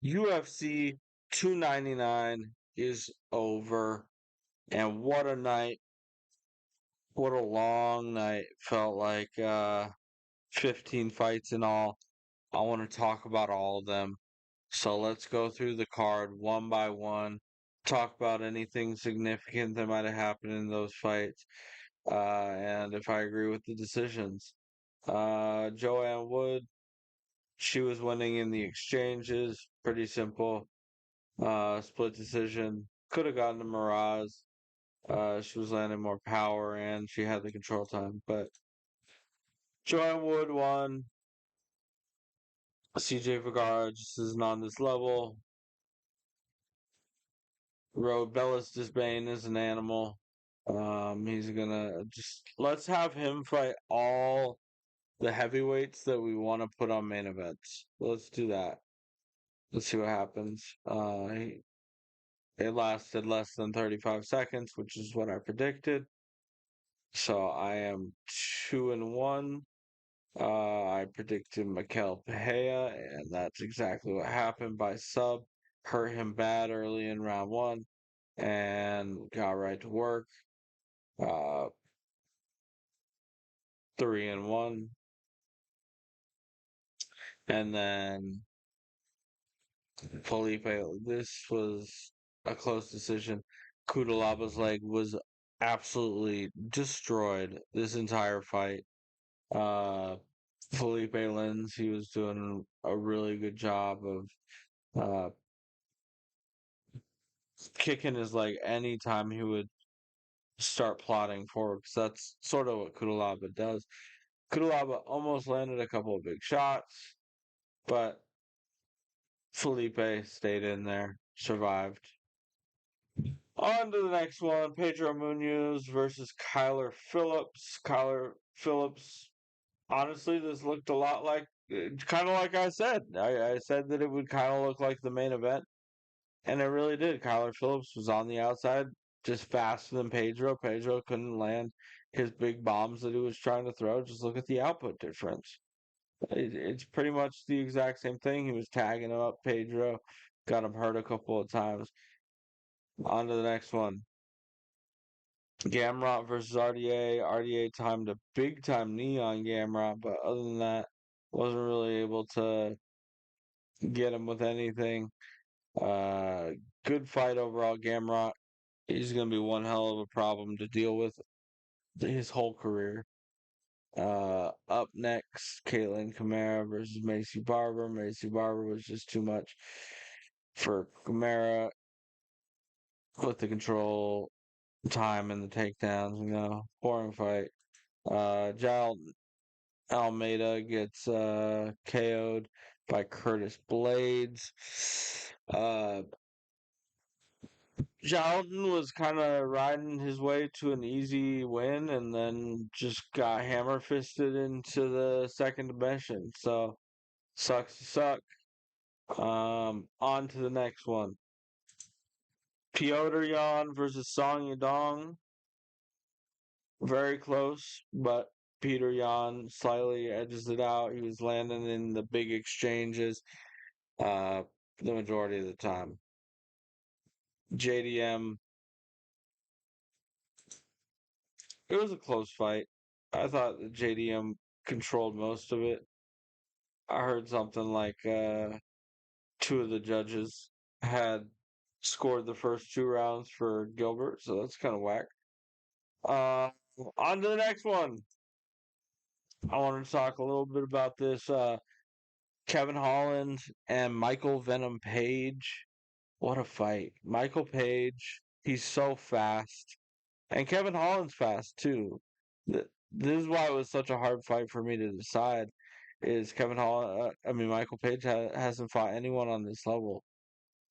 UFC 299 is over, and what a night! What a long night. Felt like 15 fights in all. I want to talk about all of them. So let's go through the card one by one. Talk about anything significant that might have happened in those fights, and if I agree with the decisions. Joanne Wood, she was winning in the exchanges. Pretty simple. Split decision. Could have gotten to Miraz. She was landing more power and she had the control time. But Joanne Wood won. CJ Vergara just isn't on this level. Road Bellis Disbane is an animal. He's gonna just let's have him fight all the heavyweights that we want to put on main events. Let's do that. Let's see what happens. It lasted less than 35 seconds, which is what I predicted. So I am 2-1. I predicted Mikel Pereira, and that's exactly what happened by sub. Hurt him bad early in round one, and got right to work. Uh, 3-1, and then Felipe. This was a close decision. Kudalaba's leg was absolutely destroyed this entire fight. Uh, Felipe Lins, he was doing a really good job of uh, kicking his leg anytime he would start plotting forward. Because that's sort of what Kudalaba does. Kudalaba almost landed a couple of big shots, but Felipe stayed in there, survived. On to the next one, Pedro Munoz versus Kyler Phillips. Kyler Phillips, honestly, this looked a lot like, kind of like I said. I said that it would kind of look like the main event, and it really did. Kyler Phillips was on the outside, just faster than Pedro. Pedro couldn't land his big bombs that he was trying to throw. Just look at the output difference. It's pretty much the exact same thing. He was tagging him up, Pedro, got him hurt a couple of times. On to the next one. Gamrot versus RDA. RDA timed a big time knee on Gamrot, but other than that, wasn't really able to get him with anything. Uh, Good fight overall. Gamrot, he's going to be one hell of a problem to deal with his whole career. Up next, Caitlin Kamara versus Macy Barber. Macy Barber was just too much for Kamara with the control time and the takedowns. Boring fight. Giles Almeida gets KO'd by Curtis Blades. Uh, Jalton was kind of riding his way to an easy win and then just got hammer fisted into the second dimension. So, sucks to suck. On to the next one. Piotr Jan versus Song Yadong. Very close, but Peter Yan slightly edges it out. He was landing in the big exchanges uh, the majority of the time. JDM, it was a close fight. I thought that JDM controlled most of it. I heard something like two of the judges had scored the first 2 rounds for Gilbert, so that's kind of whack. Uh, on to the next one. I wanted to talk a little bit about this. Kevin Holland and Michael Venom Page. What a fight. Michael Page, he's so fast. And Kevin Holland's fast too. This is why it was such a hard fight for me to decide. Is Kevin Holland, Michael Page hasn't fought anyone on this level.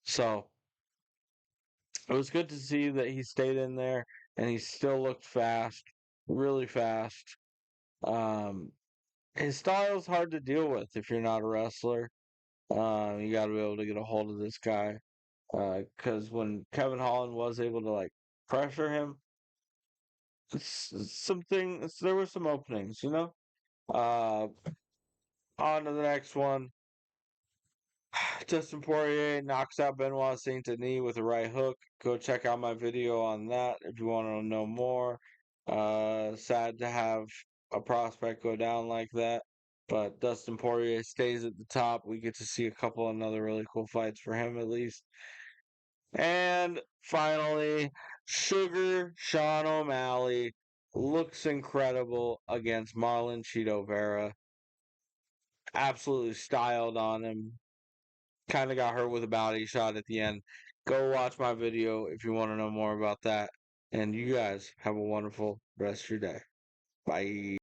So it was good to see that he stayed in there and he still looked fast, really fast. Um, his style is hard to deal with if you're not a wrestler. You got to be able to get a hold of this guy. Because when Kevin Holland was able to like pressure him, there were some openings. Uh, on to the next one. Dustin Poirier knocks out Benoit Saint Denis with a right hook. Go check out my video on that if you want to know more. Sad to have a prospect go down like that, but Dustin Poirier stays at the top. We get to see a couple another really cool fights for him at least. And finally, Sugar Sean O'Malley looks incredible against Marlon Cheeto Vera. Absolutely styled on him. Kind of got hurt with a body shot at the end. Go watch my video if you want to know more about that. And you guys have a wonderful rest of your day. Bye.